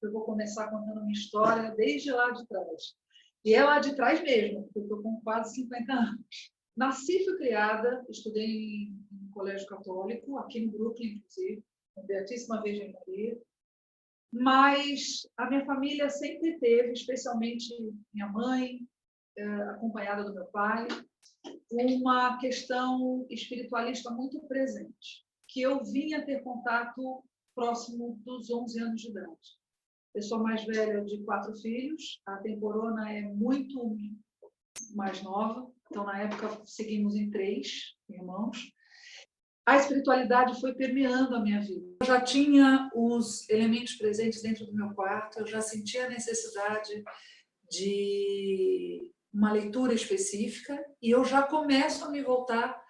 eu vou começar contando uma história desde lá de trás. E é lá de trás mesmo, porque eu estou com quase 50 anos. Nasci, fui criada, estudei em colégio católico, aqui no Brooklyn, inclusive, na Beatíssima Virgem Maria. Mas a minha família sempre teve, especialmente minha mãe, acompanhada do meu pai, uma questão espiritualista muito presente, que eu vinha ter contato próximo dos 11 anos de idade. Eu sou mais velha de 4 filhos, a temporona é muito mais nova, então na época seguimos em 3 irmãos. A espiritualidade foi permeando a minha vida. Eu já tinha os elementos presentes dentro do meu quarto, eu já sentia a necessidade de uma leitura específica e eu já começo a me voltar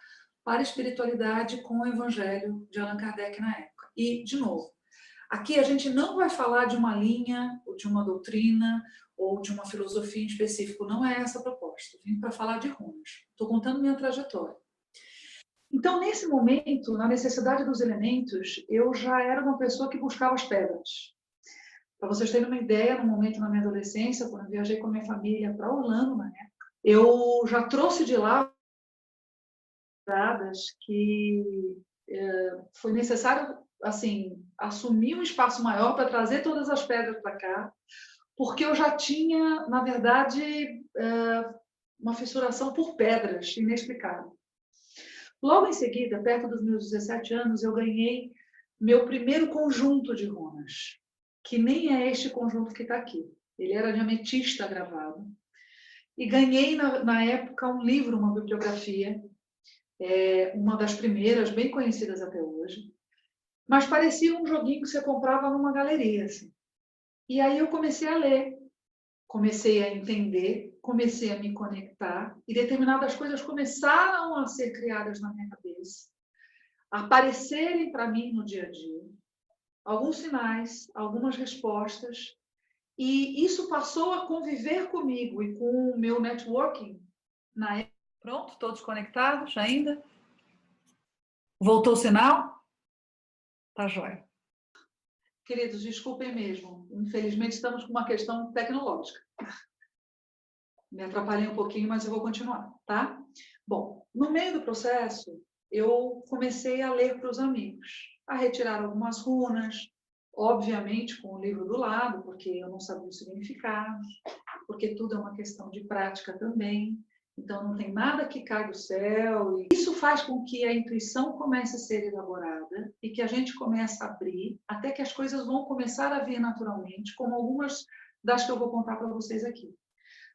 para a espiritualidade com o Evangelho de Allan Kardec na época. E, de novo, aqui a gente não vai falar de uma linha, ou de uma doutrina, ou de uma filosofia em específico, não é essa a proposta. Eu vim para falar de runas. Estou contando minha trajetória. Então, nesse momento, na necessidade dos elementos, eu já era uma pessoa que buscava as pedras. Para vocês terem uma ideia, no momento na minha adolescência, quando eu viajei com a minha família para Orlando, na época, eu já trouxe de lá que foi necessário assim assumir um espaço maior para trazer todas as pedras para cá, porque eu já tinha, na verdade, uma fissuração por pedras inexplicável. Logo em seguida, perto dos meus 17 anos, eu ganhei meu primeiro conjunto de runas, que nem é este conjunto que está aqui. Ele era de ametista gravado. E ganhei, na época, um livro, uma bibliografia, uma das primeiras, bem conhecidas até hoje. Mas parecia um joguinho que você comprava numa galeria. Assim. E aí eu comecei a ler, comecei a entender, comecei a me conectar, e determinadas coisas começaram a ser criadas na minha cabeça, aparecerem para mim no dia a dia, alguns sinais, algumas respostas, e isso passou a conviver comigo e com o meu networking na época. Pronto, todos conectados ainda? Voltou o sinal? Tá jóia. Queridos, desculpem mesmo. Infelizmente, estamos com uma questão tecnológica. Me atrapalhei um pouquinho, mas eu vou continuar, tá? Bom, no meio do processo, eu comecei a ler para os amigos, a retirar algumas runas, obviamente com o livro do lado, porque eu não sabia o significado, porque tudo é uma questão de prática também. Então, não tem nada que cai do céu. E isso faz com que a intuição comece a ser elaborada e que a gente comece a abrir, até que as coisas vão começar a vir naturalmente, como algumas das que eu vou contar para vocês aqui.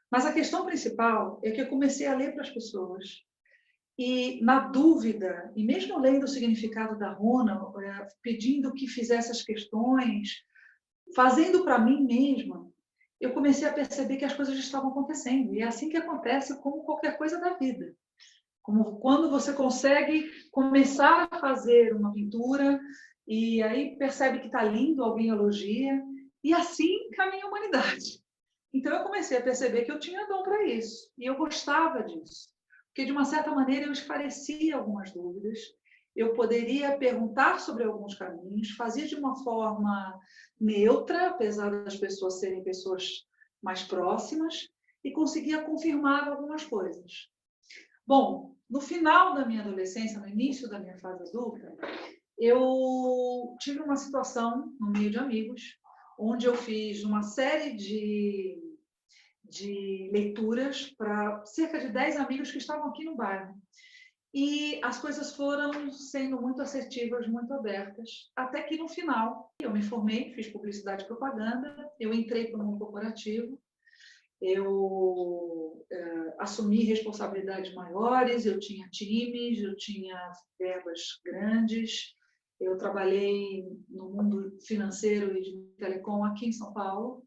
Mas a questão principal é que eu comecei a ler para as pessoas e, na dúvida, e mesmo lendo o significado da runa, pedindo que fizesse as questões, fazendo para mim mesma, eu comecei a perceber que as coisas estavam acontecendo. E é assim que acontece com qualquer coisa da vida. Como quando você consegue começar a fazer uma pintura e aí percebe que está lindo, alguém elogia, e assim caminha a humanidade. Então eu comecei a perceber que eu tinha dom para isso, e eu gostava disso. Porque, de uma certa maneira, eu esclarecia algumas dúvidas, eu poderia perguntar sobre alguns caminhos, fazia de uma forma neutra, apesar das pessoas serem pessoas mais próximas, e conseguia confirmar algumas coisas. Bom, no final da minha adolescência, no início da minha fase adulta, eu tive uma situação no meio de amigos, onde eu fiz uma série de leituras para cerca de 10 amigos que estavam aqui no bairro. E as coisas foram sendo muito assertivas, muito abertas, até que no final eu me formei, fiz publicidade e propaganda, eu entrei para o mundo corporativo, eu assumi responsabilidades maiores, eu tinha times, eu tinha verbas grandes, eu trabalhei no mundo financeiro e de telecom aqui em São Paulo,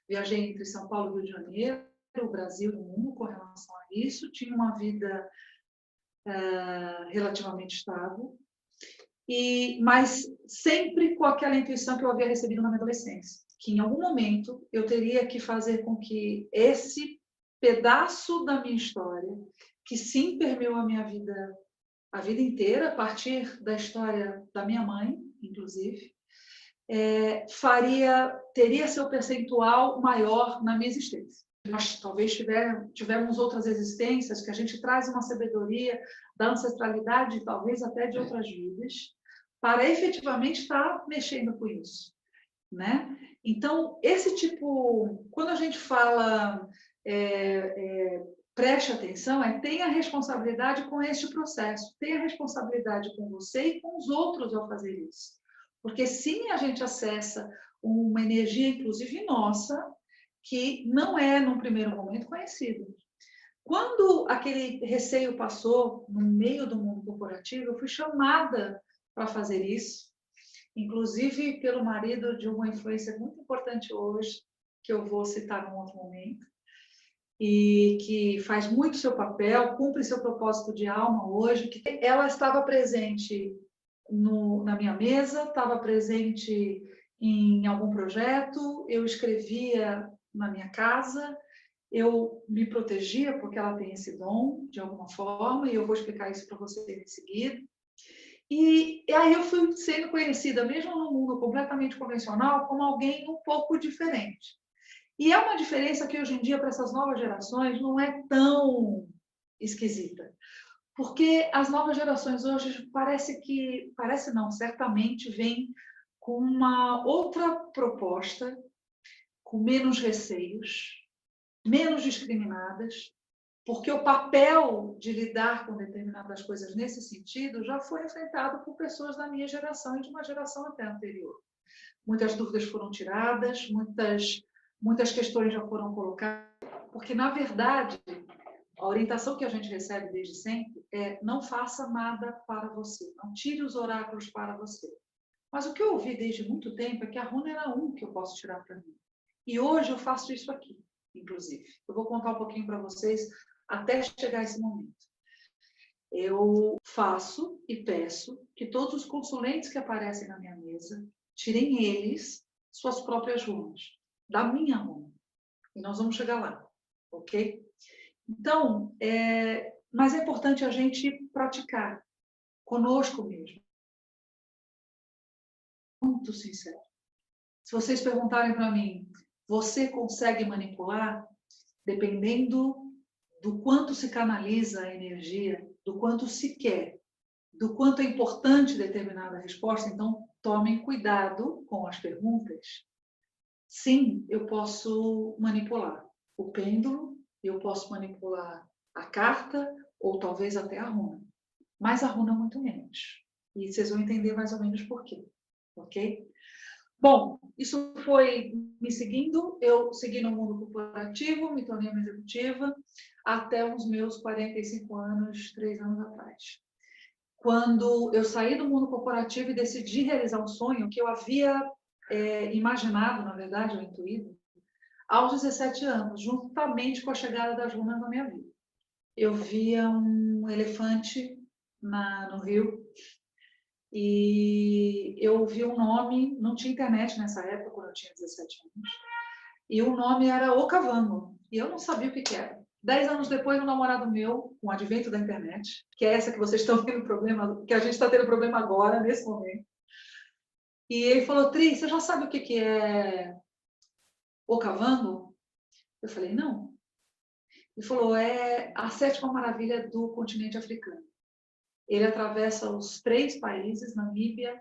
viajei entre São Paulo e Rio de Janeiro, o Brasil e o mundo com relação a isso, tinha uma vida relativamente estável, mas sempre com aquela intuição que eu havia recebido na minha adolescência, que em algum momento eu teria que fazer com que esse pedaço da minha história, que sim permeou a minha vida a vida inteira, a partir da história da minha mãe, inclusive, teria seu percentual maior na minha existência. Nós talvez tivemos outras existências que a gente traz uma sabedoria da ancestralidade, talvez até de outras vidas, para efetivamente estar mexendo com isso, né? Então, quando a gente fala preste atenção, tenha responsabilidade com este processo, tenha responsabilidade com você e com os outros ao fazer isso. Porque sim, a gente acessa uma energia, inclusive nossa, que não é, num primeiro momento, conhecida. Quando aquele receio passou no meio do mundo corporativo, eu fui chamada para fazer isso, inclusive pelo marido de uma influência muito importante hoje, que eu vou citar num outro momento, e que faz muito seu papel, cumpre seu propósito de alma hoje, que ela estava presente na minha mesa, estava presente em algum projeto, eu escrevia na minha casa, eu me protegia, porque ela tem esse dom, de alguma forma, e eu vou explicar isso para vocês em seguida. E aí eu fui sendo conhecida, mesmo no mundo completamente convencional, como alguém um pouco diferente. E é uma diferença que hoje em dia, para essas novas gerações, não é tão esquisita. Porque as novas gerações hoje parece não, certamente vêm com uma outra proposta, com menos receios, menos discriminadas, porque o papel de lidar com determinadas coisas nesse sentido já foi enfrentado por pessoas da minha geração e de uma geração até anterior. Muitas dúvidas foram tiradas, muitas questões já foram colocadas, porque, na verdade, a orientação que a gente recebe desde sempre é: não faça nada para você, não tire os oráculos para você. Mas o que eu ouvi desde muito tempo é que a runa era um que eu posso tirar para mim. E hoje eu faço isso aqui, inclusive. Eu vou contar um pouquinho para vocês até chegar esse momento. Eu faço e peço que todos os consulentes que aparecem na minha mesa tirem eles suas próprias runas, da minha runa. E nós vamos chegar lá, ok? Então, mas é importante a gente praticar conosco mesmo. Muito sincero. Se vocês perguntarem para mim, você consegue manipular? Dependendo do quanto se canaliza a energia, do quanto se quer, do quanto é importante determinada resposta, então tomem cuidado com as perguntas. Sim, eu posso manipular o pêndulo, eu posso manipular a carta, ou talvez até a runa. Mas a runa muito menos. E vocês vão entender mais ou menos por quê. Ok? Bom, isso foi me seguindo. Eu segui no mundo corporativo, me tornei uma executiva, até os meus 45 anos, 3 anos atrás. Quando eu saí do mundo corporativo e decidi realizar um sonho que eu havia imaginado, na verdade, ou intuído, aos 17 anos, juntamente com a chegada das runas na minha vida. Eu via um elefante no rio e eu ouvi um nome, não tinha internet nessa época, quando eu tinha 17 anos, e o nome era Okavango, e eu não sabia o que era. 10 anos depois, um namorado meu, com o advento da internet, que é essa que vocês estão tendo problema, que a gente está tendo problema agora, nesse momento, e ele falou: Tri, você já sabe o que é Okavango? Eu falei: não. Ele falou: é a 7ª maravilha do continente africano. Ele atravessa os 3 países, Namíbia,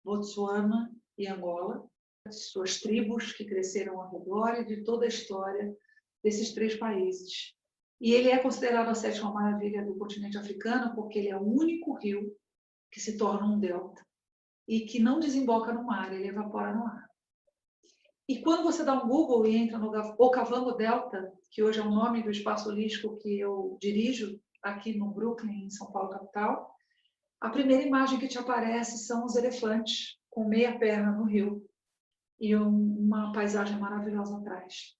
Botsuana e Angola, suas tribos que cresceram ao redor e de toda a história desses 3 países. E ele é considerado a 7ª maravilha do continente africano porque ele é o único rio que se torna um delta e que não desemboca no mar, ele evapora no ar. E quando você dá um Google e entra no Okavango Delta, que hoje é o nome do espaço holístico que eu dirijo aqui no Brooklyn, em São Paulo, capital, a primeira imagem que te aparece são os elefantes com meia perna no rio e uma paisagem maravilhosa atrás.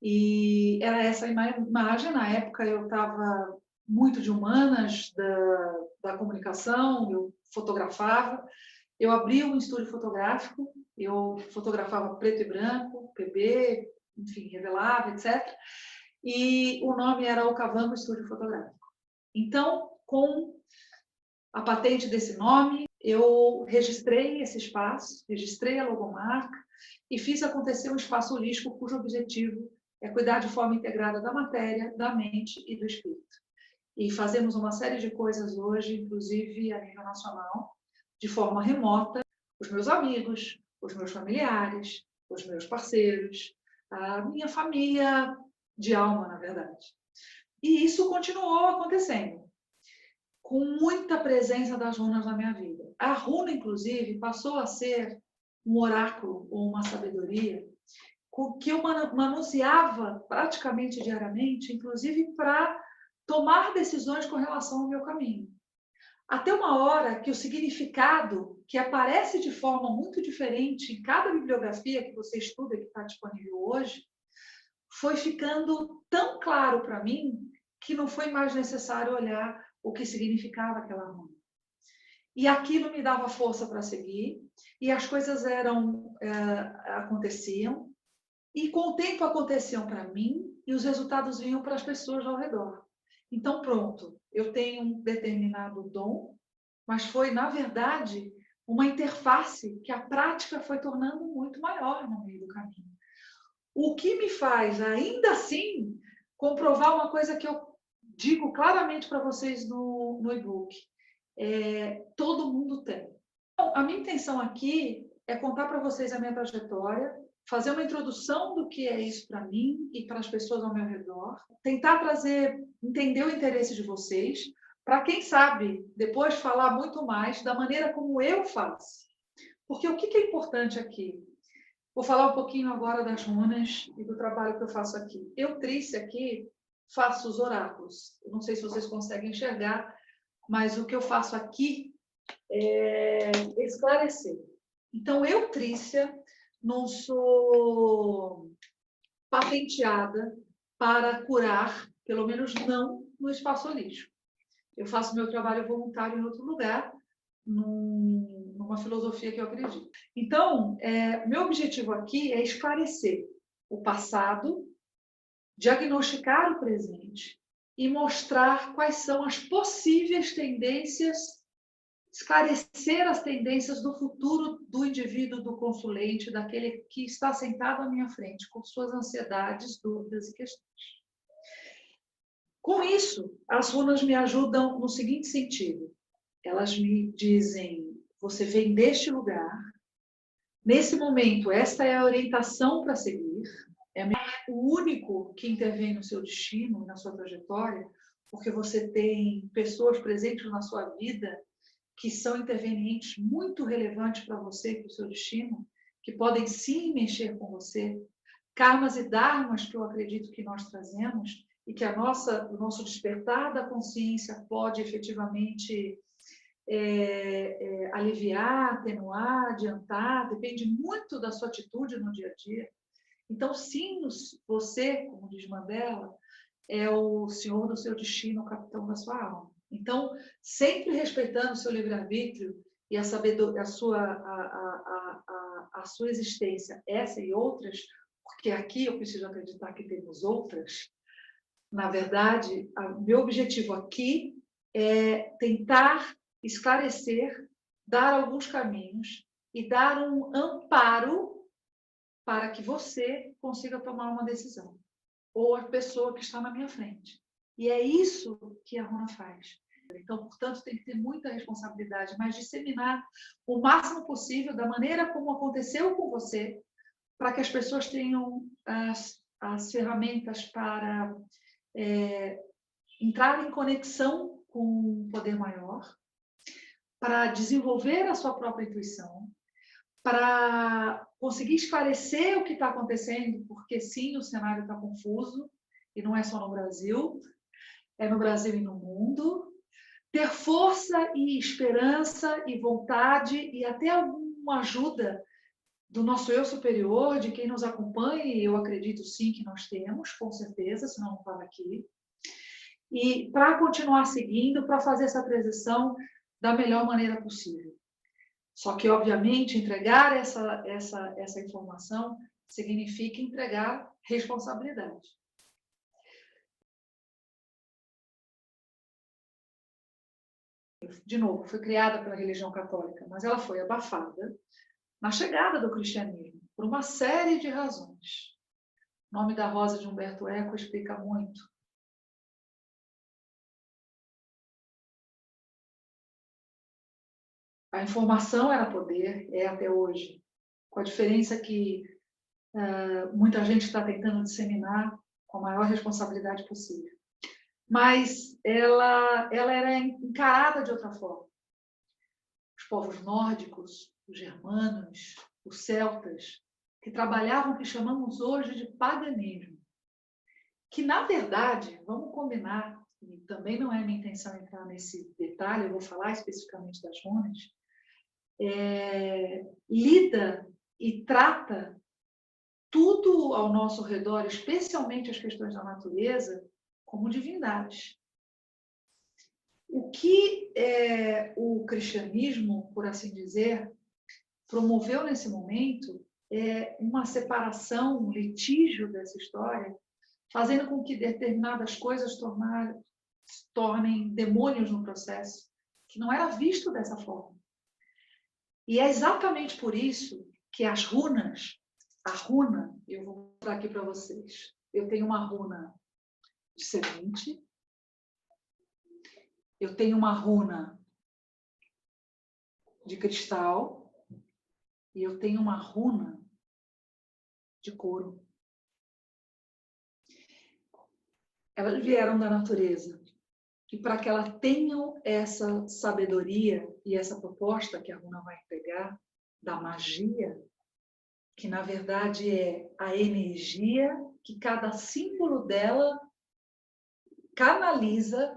E era essa imagem. Na época eu estava muito de humanas, da comunicação, eu fotografava. Eu abri um estúdio fotográfico, eu fotografava preto e branco, PB, enfim, revelava, etc. E o nome era Okavango Estúdio Fotográfico. Então, com a patente desse nome, eu registrei esse espaço, registrei a logomarca e fiz acontecer um espaço holístico cujo objetivo é cuidar de forma integrada da matéria, da mente e do espírito. E fazemos uma série de coisas hoje, inclusive a nível nacional, de forma remota, os meus amigos, os meus familiares, os meus parceiros, a minha família de alma, na verdade. E isso continuou acontecendo, com muita presença das runas na minha vida. A runa, inclusive, passou a ser um oráculo ou uma sabedoria que eu manuseava praticamente diariamente, inclusive para tomar decisões com relação ao meu caminho. Até uma hora que o significado, que aparece de forma muito diferente em cada bibliografia que você estuda, que está disponível hoje, foi ficando tão claro para mim que não foi mais necessário olhar o que significava aquela runa. E aquilo me dava força para seguir, e as coisas aconteciam, e com o tempo aconteciam para mim, e os resultados vinham para as pessoas ao redor. Então, pronto, eu tenho um determinado dom, mas foi, na verdade, uma interface que a prática foi tornando muito maior no meio do caminho. O que me faz, ainda assim, comprovar uma coisa que eu digo claramente para vocês no e-book. Todo mundo tem. Então, a minha intenção aqui é contar para vocês a minha trajetória, fazer uma introdução do que é isso para mim e para as pessoas ao meu redor, tentar entender o interesse de vocês, para quem sabe depois falar muito mais da maneira como eu faço. Porque o que é importante aqui? Vou falar um pouquinho agora das runas e do trabalho que eu faço aqui. Eu, Trícia, aqui faço os oráculos. Eu não sei se vocês conseguem enxergar, mas o que eu faço aqui é esclarecer. Então, eu, Trícia, não sou patenteada para curar, pelo menos não no espaço holístico. Eu faço meu trabalho voluntário em outro lugar, numa filosofia que eu acredito. Então, meu objetivo aqui é esclarecer o passado, diagnosticar o presente e mostrar quais são as possíveis tendências, esclarecer as tendências do futuro do indivíduo, do consulente, daquele que está sentado à minha frente, com suas ansiedades, dúvidas e questões. Com isso, as runas me ajudam no seguinte sentido. Elas me dizem, você vem deste lugar, nesse momento, esta é a orientação para seguir, é o único que intervém no seu destino, na sua trajetória, porque você tem pessoas presentes na sua vida que são intervenientes muito relevantes para você, para o seu destino, que podem sim mexer com você. Karmas e dharmas que eu acredito que nós trazemos e que o nosso despertar da consciência pode efetivamente aliviar, atenuar, adiantar, depende muito da sua atitude no dia a dia. Então, sim, você, como diz Mandela, é o senhor do seu destino, o capitão da sua alma. Então, sempre respeitando o seu livre-arbítrio e a sua existência, essa e outras, porque aqui eu preciso acreditar que temos outras. Na verdade, meu objetivo aqui é tentar esclarecer, dar alguns caminhos e dar um amparo para que você consiga tomar uma decisão, ou a pessoa que está na minha frente. E é isso que a runa faz. Então, portanto, tem que ter muita responsabilidade, mas disseminar o máximo possível da maneira como aconteceu com você, para que as pessoas tenham as ferramentas para entrar em conexão com um poder maior, para desenvolver a sua própria intuição, para conseguir esclarecer o que está acontecendo, porque sim, o cenário está confuso, e não é só no Brasil, é no Brasil e no mundo. Ter força e esperança e vontade e até alguma ajuda do nosso eu superior, de quem nos acompanha, e eu acredito sim que nós temos, com certeza, senão não estava aqui. E para continuar seguindo, para fazer essa transição da melhor maneira possível. Só que, obviamente, entregar essa informação significa entregar responsabilidade. de novo, foi criada pela religião católica, mas ela foi abafada na chegada do cristianismo, por uma série de razões. O nome da Rosa de Humberto Eco explica muito. A informação era poder, é até hoje, com a diferença que muita gente está tentando disseminar com a maior responsabilidade possível. Mas ela era encarada de outra forma. Os povos nórdicos, os germanos, os celtas, que trabalhavam o que chamamos hoje de paganismo, que, na verdade, vamos combinar, e também não é minha intenção entrar nesse detalhe, eu vou falar especificamente das runas, lida e trata tudo ao nosso redor, especialmente as questões da natureza, como divindades. O que o cristianismo, por assim dizer, promoveu nesse momento é uma separação, um litígio dessa história, fazendo com que determinadas coisas se tornem demônios no processo, que não era visto dessa forma. E é exatamente por isso que as runas, a runa, eu vou mostrar aqui para vocês. Eu tenho uma runa de semente, eu tenho uma runa de cristal e eu tenho uma runa de couro. Elas vieram da natureza. E para que elas tenham essa sabedoria e essa proposta que a runa vai entregar, da magia, que na verdade é a energia que cada símbolo dela canaliza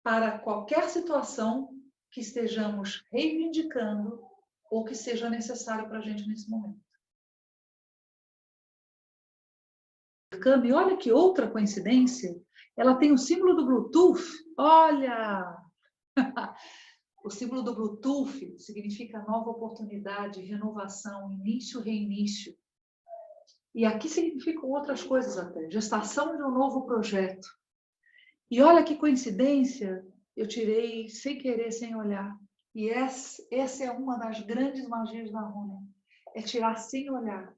para qualquer situação que estejamos reivindicando ou que seja necessário para a gente nesse momento. E olha que outra coincidência, ela tem o símbolo do Bluetooth. Olha! O símbolo do Bluetooth significa nova oportunidade, renovação, início, reinício. E aqui significam outras coisas até, gestação de um novo projeto. E olha que coincidência, eu tirei sem querer, sem olhar. E essa é uma das grandes magias da runa. É tirar sem olhar,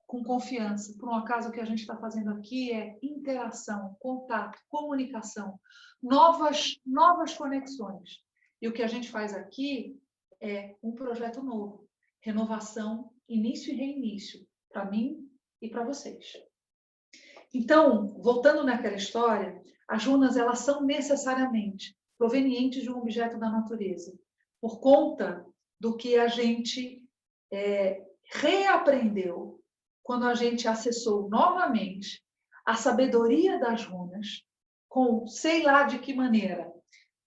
com confiança. Por um acaso, o que a gente está fazendo aqui é interação, contato, comunicação, novas conexões. E o que a gente faz aqui é um projeto novo. Renovação, início e reinício. Para mim e para vocês. Então, voltando naquela história, as runas elas são necessariamente provenientes de um objeto da natureza, por conta do que a gente reaprendeu quando a gente acessou novamente a sabedoria das runas, com sei lá de que maneira,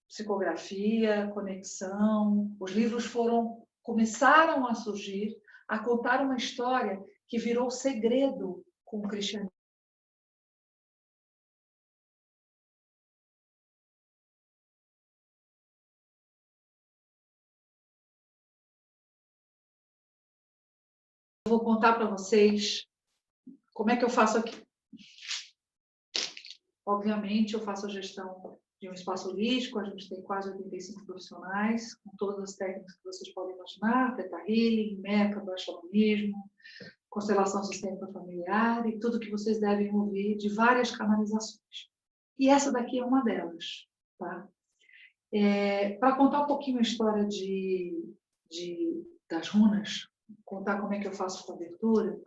psicografia, conexão, os livros começaram a surgir, a contar uma história que virou segredo com o cristianismo. Eu vou contar para vocês como é que eu faço aqui. Obviamente, eu faço a gestão de um espaço holístico, a gente tem quase 85 profissionais, com todas as técnicas que vocês podem imaginar, Theta Healing, método, xamanismo, constelação sistêmica familiar e tudo que vocês devem ouvir de várias canalizações. E essa daqui é uma delas. Tá? Para contar um pouquinho a história das runas, contar como é que eu faço essa abertura,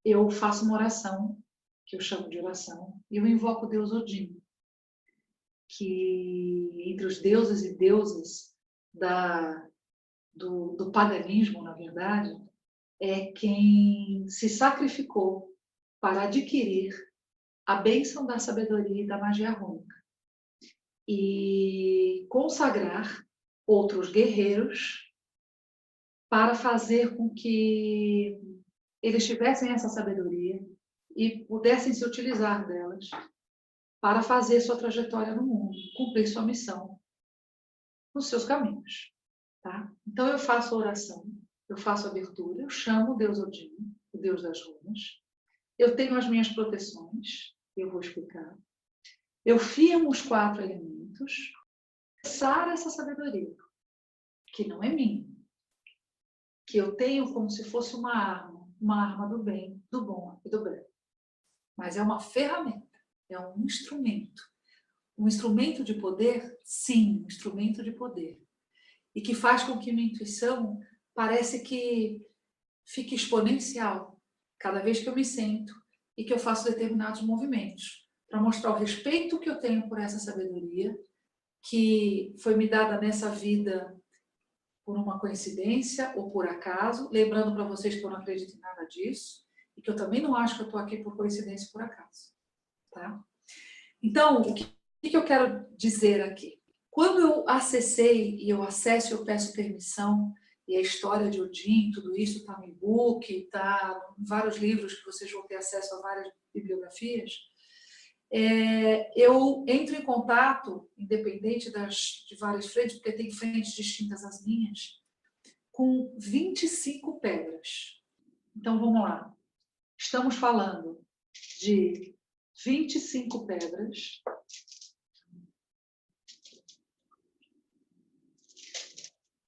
eu faço uma oração, que eu chamo de oração, e eu invoco o Deus Odin, que entre os deuses e deusas do paganismo, na verdade, é quem se sacrificou para adquirir a bênção da sabedoria e da magia rúnica e consagrar outros guerreiros para fazer com que eles tivessem essa sabedoria e pudessem se utilizar delas para fazer sua trajetória no mundo, cumprir sua missão nos seus caminhos. Tá? Então eu faço a oração, eu faço a abertura, eu chamo o Deus Odin, o Deus das runas, eu tenho as minhas proteções, eu vou explicar, eu firmo os 4 elementos, acessar essa sabedoria. que não é minha, que eu tenho como se fosse uma arma do bem, do bom e do breve. Mas é uma ferramenta, é um instrumento. Um instrumento de poder? Sim, um instrumento de poder. E que faz com que minha intuição parece que fique exponencial cada vez que eu me sento e que eu faço determinados movimentos, para mostrar o respeito que eu tenho por essa sabedoria, que foi me dada nessa vida por uma coincidência ou por acaso, lembrando para vocês que eu não acredito em nada disso, e que eu também não acho que eu estou aqui por coincidência e por acaso. Tá? Então, o que eu quero dizer aqui? Quando eu acessei, e eu acesso, eu peço permissão, e a história de Odin, tudo isso está no e-book, está em vários livros que vocês vão ter acesso a várias bibliografias, eu entro em contato, independente de várias frentes, porque tem frentes distintas às minhas, com 25 pedras. Então, vamos lá. Estamos falando de 25 pedras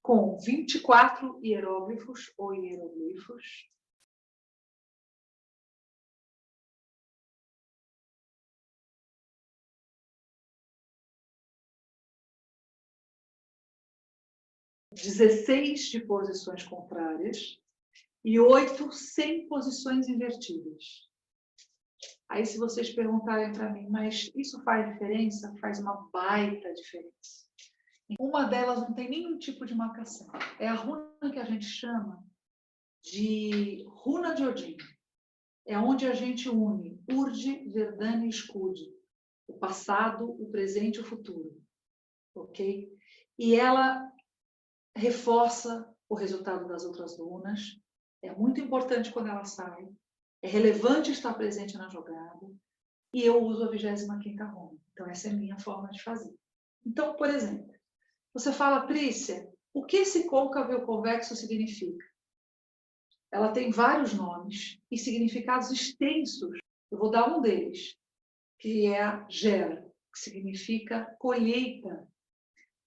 com 24 hieróglifos ou hieroglifos, (16 de posições contrárias e 8 sem posições invertidas. Aí, se vocês perguntarem para mim, mas isso faz diferença? Faz uma baita diferença. Uma delas não tem nenhum tipo de marcação. É a runa que a gente chama de runa de Odin. É onde a gente une Urd, Verdana e Skuld. O passado, o presente e o futuro. Ok? E ela reforça o resultado das outras runas. É muito importante quando ela sai. É relevante estar presente na jogada. E eu uso a 25ª runa. Então, essa é a minha forma de fazer. Então, por exemplo, você fala, Trícia, o que esse côncavo e o convexo significa? Ela tem vários nomes e significados extensos. Eu vou dar um deles, que é a Ger, que significa colheita.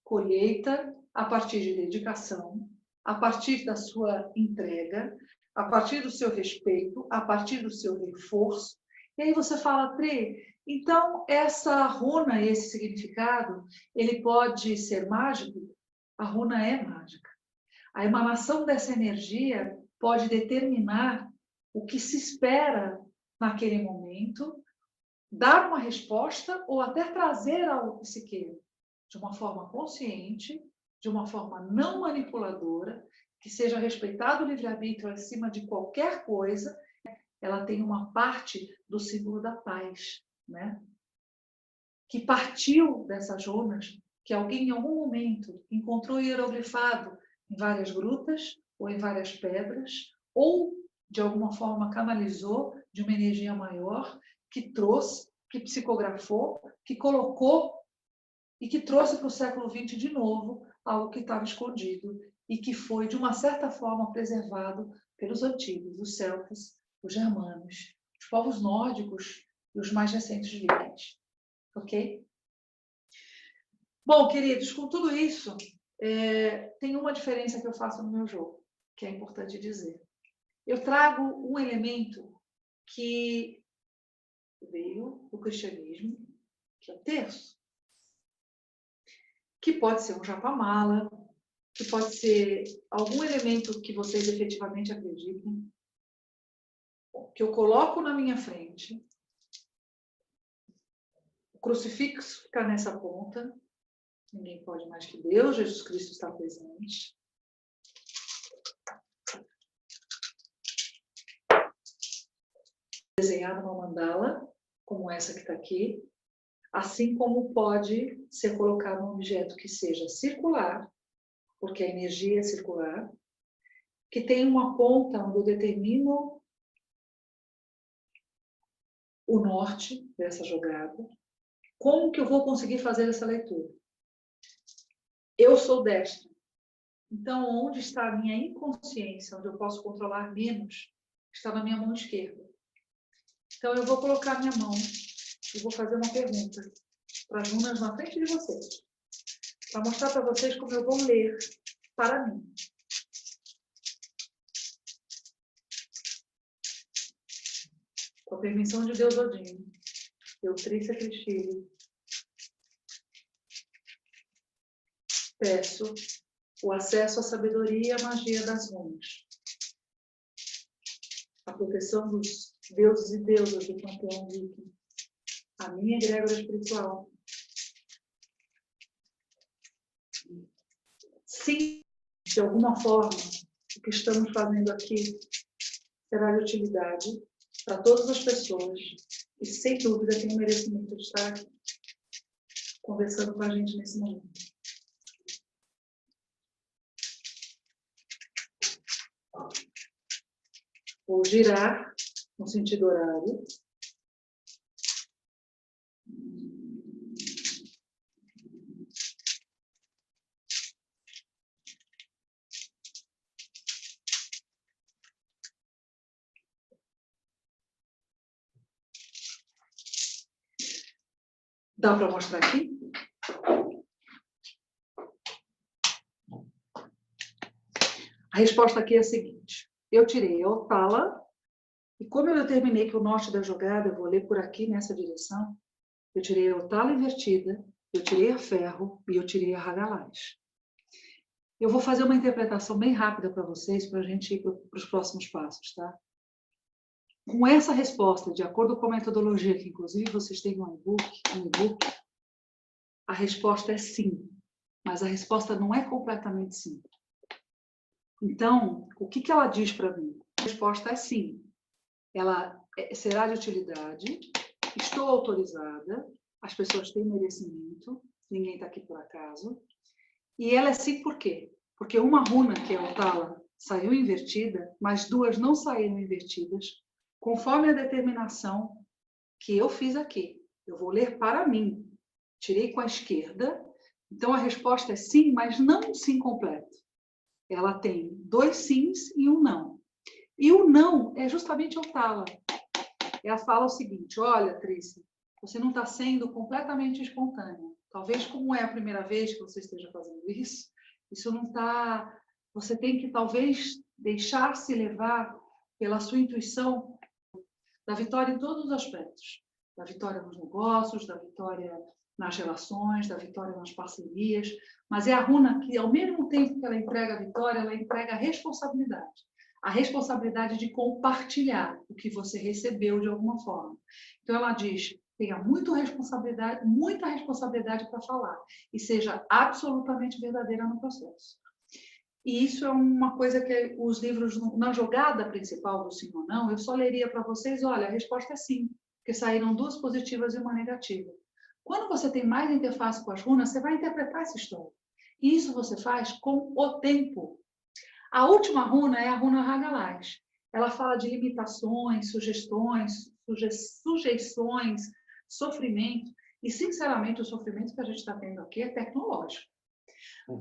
Colheita a partir de dedicação, a partir da sua entrega, a partir do seu respeito, a partir do seu reforço. E aí você fala, Tri, então essa runa, esse significado, ele pode ser mágico? A runa é mágica. A emanação dessa energia pode determinar o que se espera naquele momento, dar uma resposta ou até trazer algo que se queira, de uma forma consciente, de uma forma não manipuladora, que seja respeitado o livre-arbítrio acima de qualquer coisa. Ela tem uma parte do símbolo da paz, né? Que partiu dessas runas, que alguém em algum momento encontrou hieroglifado em várias grutas ou em várias pedras, ou de alguma forma canalizou de uma energia maior, que trouxe, que psicografou, que colocou e que trouxe para o século XX de novo algo que estava escondido e que foi, de uma certa forma, preservado pelos antigos, os celtas, os germanos, os povos nórdicos e os mais recentes vikings. Ok? Bom, queridos, com tudo isso, tem uma diferença que eu faço no meu jogo, que é importante dizer. Eu trago um elemento que veio do cristianismo, que é o terço, que pode ser um japamala, que pode ser algum elemento que vocês efetivamente acreditem, que eu coloco na minha frente, o crucifixo fica nessa ponta, ninguém pode mais que Deus, Jesus Cristo está presente. Desenhar uma mandala, como essa que está aqui, assim como pode ser colocado um objeto que seja circular, porque a energia é circular, que tem uma ponta onde eu determino o norte dessa jogada. Como que eu vou conseguir fazer essa leitura? Eu sou destra. Então, onde está a minha inconsciência, onde eu posso controlar menos, está na minha mão esquerda. Então, eu vou colocar a minha mão e vou fazer uma pergunta para as runas na frente de vocês, para mostrar para vocês como eu vou ler para mim. Com a permissão de Deus Odin, eu, Trícia Cristina, peço o acesso à sabedoria e à magia das runas, a proteção dos deuses e deusas do panteão viking, a minha egrégora espiritual. Sim, de alguma forma, o que estamos fazendo aqui será de utilidade para todas as pessoas e, sem dúvida, tem o merecimento de estar aqui, conversando com a gente nesse momento. Vou girar no sentido horário. Dá para mostrar aqui? A resposta aqui é a seguinte. Eu tirei a Otala, e como eu determinei que o norte da jogada, eu vou ler por aqui nessa direção, eu tirei a Otala invertida, eu tirei a Ferro e eu tirei a Hagalaz. Eu vou fazer uma interpretação bem rápida para vocês, para a gente ir para os próximos passos, tá? Com essa resposta, de acordo com a metodologia, que inclusive vocês têm um e-book, a resposta é sim, mas a resposta não é completamente sim. Então, o que ela diz para mim? A resposta é sim. Ela será de utilidade, estou autorizada, as pessoas têm merecimento, ninguém está aqui por acaso. E ela é sim por quê? Porque uma runa, que é a Otala, saiu invertida, mas duas não saíram invertidas, conforme a determinação que eu fiz aqui. Eu vou ler para mim. Tirei com a esquerda, então a resposta é sim, mas não um sim completo. Ela tem 2 sims e um não. E o não é justamente Otala. Ela fala o seguinte, olha, Trícia, você não está sendo completamente espontânea. Talvez como é a primeira vez que você esteja fazendo isso, isso não está... Você tem que talvez deixar-se levar pela sua intuição da vitória em todos os aspectos. Da vitória nos negócios, da vitória nas relações, da vitória nas parcerias. Mas é a runa que, ao mesmo tempo que ela entrega a vitória, ela entrega a responsabilidade. A responsabilidade de compartilhar o que você recebeu de alguma forma. Então, ela diz, tenha muita responsabilidade para falar e seja absolutamente verdadeira no processo. E isso é uma coisa que os livros, na jogada principal do sim ou não, eu só leria para vocês, olha, a resposta é sim, porque saíram 2 positivas e uma negativa. Quando você tem mais interface com as runas, você vai interpretar essa história. E isso você faz com o tempo. A última runa é a runa Hagalaz. Ela fala de limitações, sujeições, sofrimento. E, sinceramente, o sofrimento que a gente está tendo aqui é tecnológico.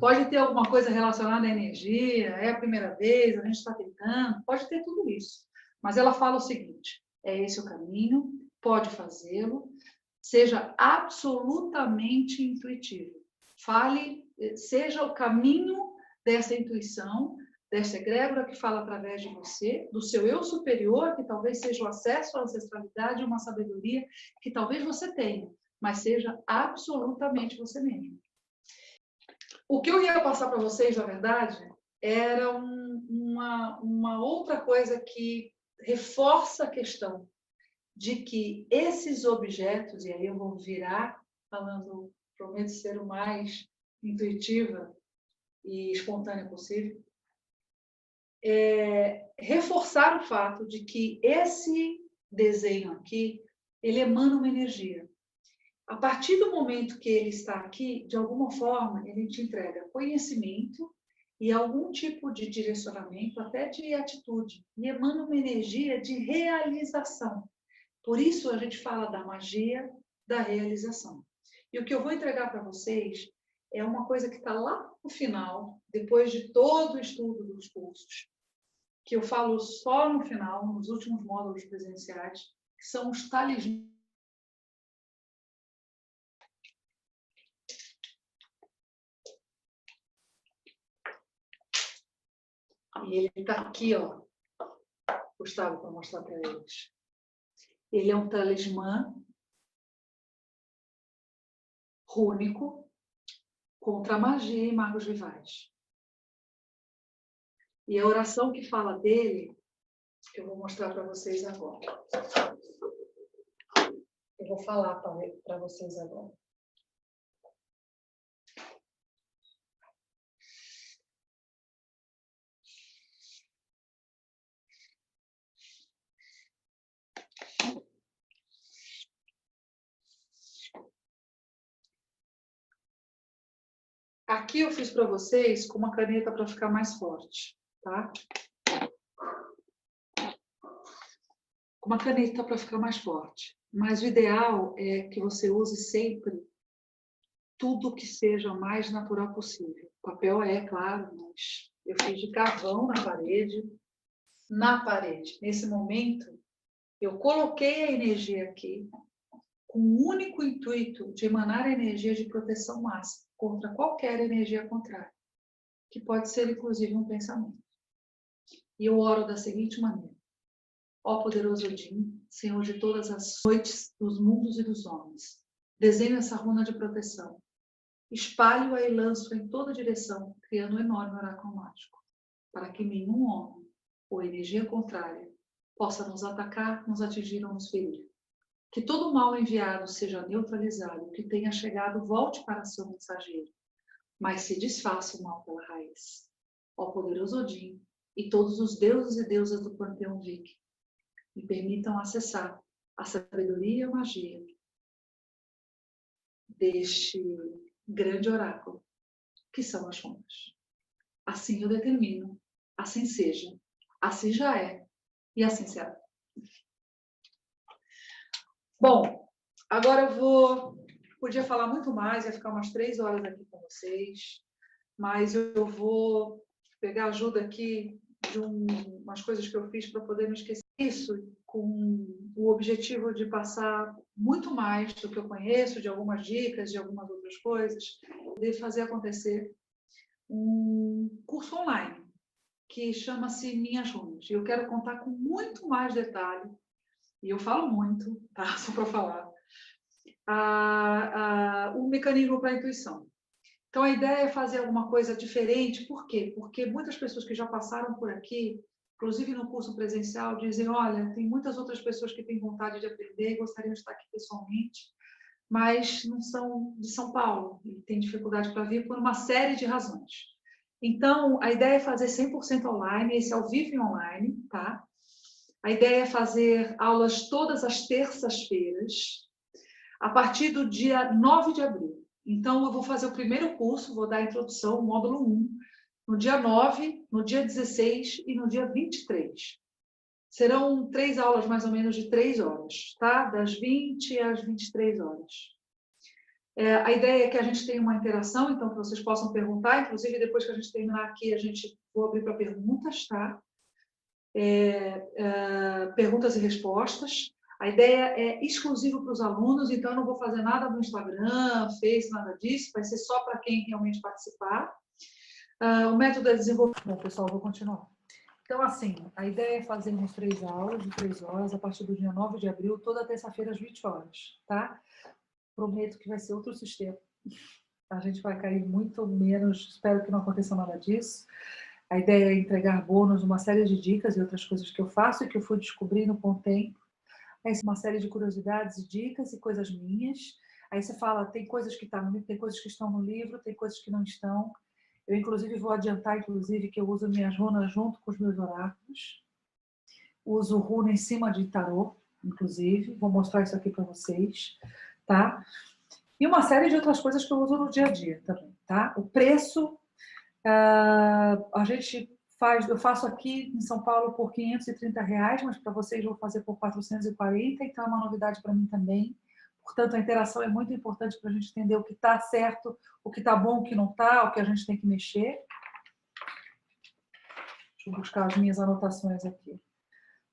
Pode ter alguma coisa relacionada à energia, é a primeira vez, a gente está tentando, pode ter tudo isso. Mas ela fala o seguinte, é esse o caminho, pode fazê-lo, seja absolutamente intuitivo. Fale, seja o caminho dessa intuição, dessa egrégora que fala através de você, do seu eu superior, que talvez seja o acesso à ancestralidade, uma sabedoria que talvez você tenha, mas seja absolutamente você mesmo. O que eu ia passar para vocês, na verdade, era uma outra coisa que reforça a questão de que esses objetos, e aí eu vou virar falando, prometo ser o mais intuitiva e espontânea possível, reforçar o fato de que esse desenho aqui, ele emana uma energia. A partir do momento que ele está aqui, de alguma forma, ele te entrega conhecimento e algum tipo de direcionamento, até de atitude, e emana uma energia de realização. Por isso a gente fala da magia da realização. E o que eu vou entregar para vocês é uma coisa que está lá no final, depois de todo o estudo dos cursos, que eu falo só no final, nos últimos módulos presenciais, que são os talismãs. E ele está aqui, ó, Gustavo, para mostrar para eles. Ele é um talismã rúnico contra a magia e magos rivais. E a oração que fala dele, eu vou mostrar para vocês agora. Eu vou falar para vocês agora. Aqui eu fiz para vocês com uma caneta para ficar mais forte, tá? Com uma caneta para ficar mais forte. Mas o ideal é que você use sempre tudo que seja o mais natural possível. O papel é, claro, mas eu fiz de carvão na parede. Na parede. Nesse momento, eu coloquei a energia aqui com o único intuito de emanar energia de proteção máxima contra qualquer energia contrária, que pode ser, inclusive, um pensamento. E eu oro da seguinte maneira. Ó poderoso Odin, Senhor de todas as noites, dos mundos e dos homens, desenho essa runa de proteção. Espalho-a e lanço em toda direção, criando um enorme oráculo mágico, para que nenhum homem ou energia contrária possa nos atacar, nos atingir ou nos ferir. Que todo mal enviado seja neutralizado, que tenha chegado volte para seu mensageiro, mas se desfaça o mal pela raiz. Ó poderoso Odin e todos os deuses e deusas do panteão Viking, me permitam acessar a sabedoria e a magia deste grande oráculo, que são as runas. Assim eu determino, assim seja, assim já é, e assim será. Bom, agora podia falar muito mais, ia ficar umas 3 horas aqui com vocês, mas eu vou pegar ajuda aqui de umas coisas que eu fiz para poder não esquecer isso, com o objetivo de passar muito mais do que eu conheço, de algumas dicas, de algumas outras coisas, de fazer acontecer um curso online, que chama-se Minhas Runas. E eu quero contar com muito mais detalhe, e eu falo muito, tá? Só para falar, o mecanismo para a intuição. Então, a ideia é fazer alguma coisa diferente. Por quê? Porque muitas pessoas que já passaram por aqui, inclusive no curso presencial, dizem, olha, tem muitas outras pessoas que têm vontade de aprender e gostariam de estar aqui pessoalmente, mas não são de São Paulo e têm dificuldade para vir por uma série de razões. Então, a ideia é fazer 100% online, esse ao vivo e online, tá? A ideia é fazer aulas todas as terças-feiras, a partir do dia 9 de abril. Então, eu vou fazer o primeiro curso, vou dar a introdução, o módulo 1, no dia 9, no dia 16 e no dia 23. Serão 3 aulas, mais ou menos, de 3 horas, tá? Das 20 às 23 horas. A ideia é que a gente tenha uma interação, então, que vocês possam perguntar, inclusive, depois que a gente terminar aqui, a gente vou abrir para perguntas, tá? Perguntas e respostas. A ideia é exclusiva para os alunos, então eu não vou fazer nada no Instagram, Face, nada disso, vai ser só para quem realmente participar. O método é desenvolvido... Bom, pessoal, vou continuar. Então, assim, a ideia é fazermos 3 aulas de 3 horas a partir do dia 9 de abril, toda terça-feira às 20 horas, tá? Prometo que vai ser outro sistema. A gente vai cair muito menos, espero que não aconteça nada disso. A ideia é entregar bônus, uma série de dicas e outras coisas que eu faço e que eu fui descobrindo com o tempo. Aí uma série de curiosidades e dicas e coisas minhas. Aí você fala, tem coisas que estão no livro, tem coisas que não estão. Eu, inclusive, vou adiantar, inclusive, que eu uso minhas runas junto com os meus oráculos. Uso runa em cima de tarô, inclusive. Vou mostrar isso aqui para vocês, tá? E uma série de outras coisas que eu uso no dia a dia também, tá? O preço, eu faço aqui em São Paulo por R$530, mas para vocês eu vou fazer por 440, então é uma novidade para mim também. Portanto, a interação é muito importante para a gente entender o que está certo, o que está bom, o que não está, o que a gente tem que mexer. Deixa eu buscar as minhas anotações aqui.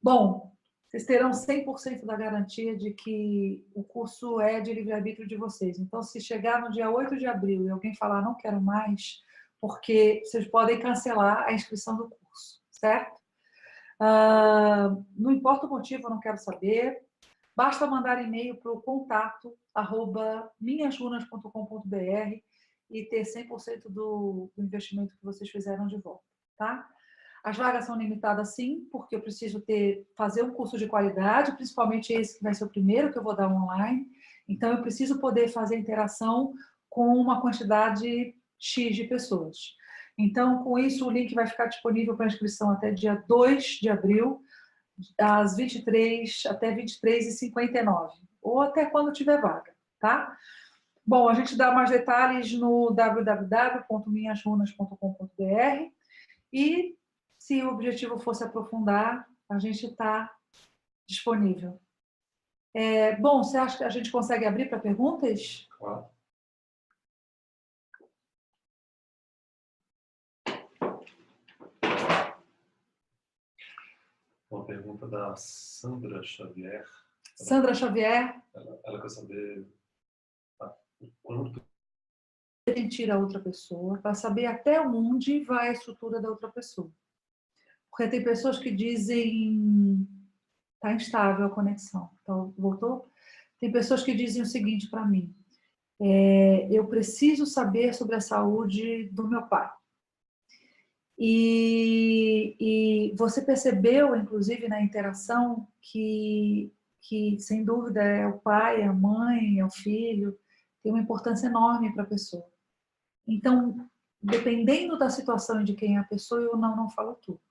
Bom, vocês terão 100% da garantia de que o curso é de livre-arbítrio de vocês. Então, se chegar no dia 8 de abril e alguém falar não quero mais, porque vocês podem cancelar a inscrição do curso. certo? Não importa o motivo, eu não quero saber. Basta mandar e-mail para o contato@minhasrunas.com.br e ter 100% do investimento que vocês fizeram de volta, tá? As vagas são limitadas sim, porque eu preciso fazer um curso de qualidade, principalmente esse que vai ser o primeiro que eu vou dar online. Então, eu preciso poder fazer interação com uma quantidade X de pessoas. Então, com isso, o link vai ficar disponível para inscrição até dia 2 de abril, às 23, até 23h59, ou até quando tiver vaga, tá? Bom, a gente dá mais detalhes no www.minhasrunas.com.br e, se o objetivo fosse aprofundar, a gente está disponível. Bom, você acha que a gente consegue abrir para perguntas? Claro. Uma pergunta da Sandra Xavier. Sandra Xavier. Ela quer saber quanto Mentir a outra pessoa, para saber até onde vai a estrutura da outra pessoa. Porque tem pessoas que dizem tá instável a conexão. Então, voltou? Tem pessoas que dizem o seguinte para mim: eu preciso saber sobre a saúde do meu pai. E você percebeu, inclusive, na interação, que sem dúvida é o pai, é a mãe, é o filho, tem uma importância enorme para a pessoa. Então, dependendo da situação e de quem é a pessoa, eu não falo tudo.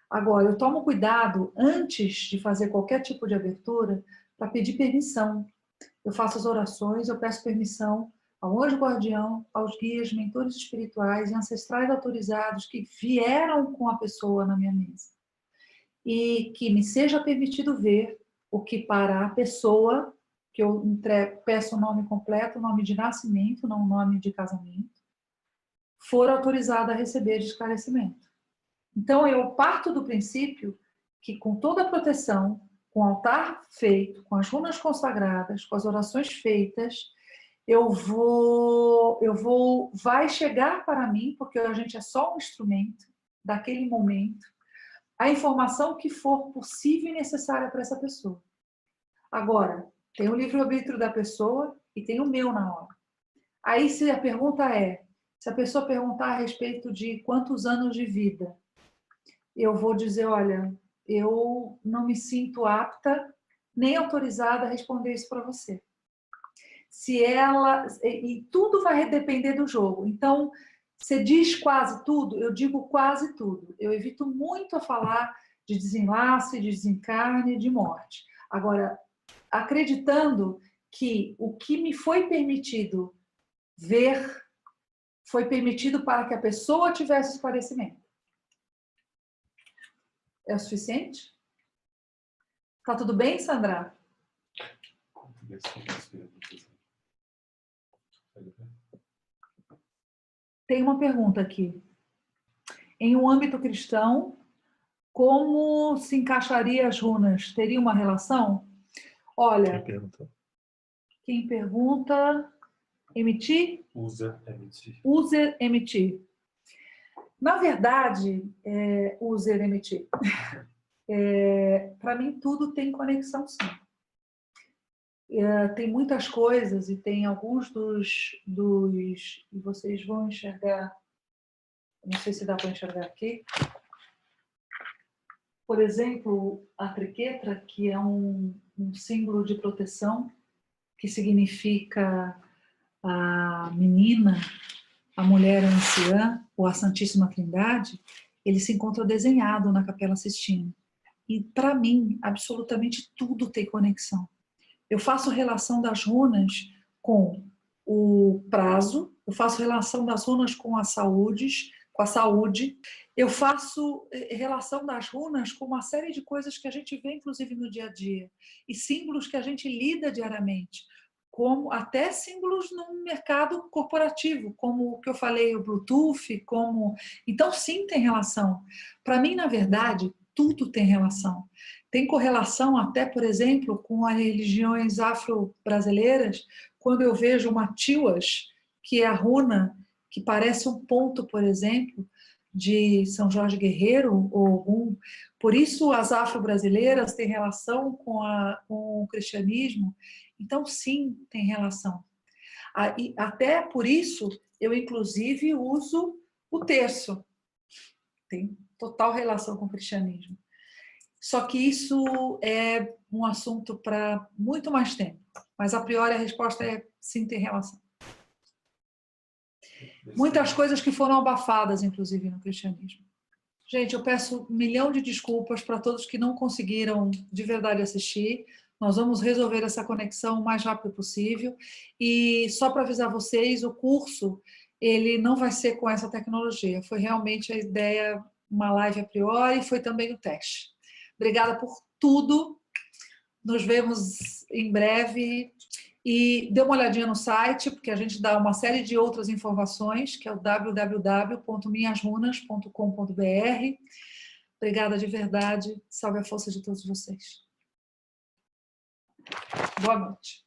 Agora, eu tomo cuidado, antes de fazer qualquer tipo de abertura, para pedir permissão. Eu faço as orações, eu peço permissão ao anjo guardião, aos guias, mentores espirituais e ancestrais autorizados que vieram com a pessoa na minha mesa. E que me seja permitido ver o que para a pessoa, que eu peço o nome completo, o nome de nascimento, não o nome de casamento, for autorizada a receber de esclarecimento. Então, eu parto do princípio que, com toda a proteção, com o altar feito, com as runas consagradas, com as orações feitas, vai chegar para mim, porque a gente é só um instrumento daquele momento, a informação que for possível e necessária para essa pessoa. Agora, tem o livre-arbítrio da pessoa e tem o meu na hora. Aí, se a pergunta se a pessoa perguntar a respeito de quantos anos de vida, eu vou dizer, olha, eu não me sinto apta nem autorizada a responder isso para você. E tudo vai depender do jogo. Então, você diz quase tudo, eu digo quase tudo. Eu evito muito a falar de desenlace, de desencarne, de morte. Agora, acreditando que o que me foi permitido ver foi permitido para que a pessoa tivesse esclarecimento. É o suficiente? Tá tudo bem, Sandra? Tem uma pergunta aqui. Em um âmbito cristão, como se encaixaria as runas? Teria uma relação? Olha, quem pergunta, emitir? User emitir. Na verdade, user emitir. Para mim, tudo tem conexão, sim. Tem muitas coisas e tem alguns e vocês vão enxergar, não sei se dá para enxergar aqui. Por exemplo, a triquetra, que é um símbolo de proteção, que significa a menina, a mulher anciã, ou a Santíssima Trindade, ele se encontra desenhado na Capela Sistina. E, para mim, absolutamente tudo tem conexão. Eu faço relação das runas com o prazo, eu faço relação das runas com a saúde, eu faço relação das runas com uma série de coisas que a gente vê, inclusive, no dia a dia, e símbolos que a gente lida diariamente, como até símbolos no mercado corporativo, como o que eu falei, o Bluetooth, Então, sim, tem relação. Para mim, na verdade, tudo tem relação. Tem correlação até, por exemplo, com as religiões afro-brasileiras, quando eu vejo uma Tiwas, que é a runa, que parece um ponto, por exemplo, de São Jorge Guerreiro, ou Ogum. Por isso as afro-brasileiras têm relação com o cristianismo. Então, sim, tem relação. E até por isso, eu, inclusive, uso o terço. Tem total relação com o cristianismo. Só que isso é um assunto para muito mais tempo. Mas, a priori, a resposta é sim, tem relação. Muitas coisas que foram abafadas, inclusive, no cristianismo. Gente, eu peço 1 milhão de desculpas para todos que não conseguiram de verdade assistir. Nós vamos resolver essa conexão o mais rápido possível. E só para avisar vocês, o curso ele não vai ser com essa tecnologia. Foi realmente a ideia, uma live a priori, e foi também o teste. Obrigada por tudo. Nos vemos em breve. E dê uma olhadinha no site, porque a gente dá uma série de outras informações, que é o www.minhasrunas.com.br. Obrigada de verdade. Salve a força de todos vocês. Boa noite.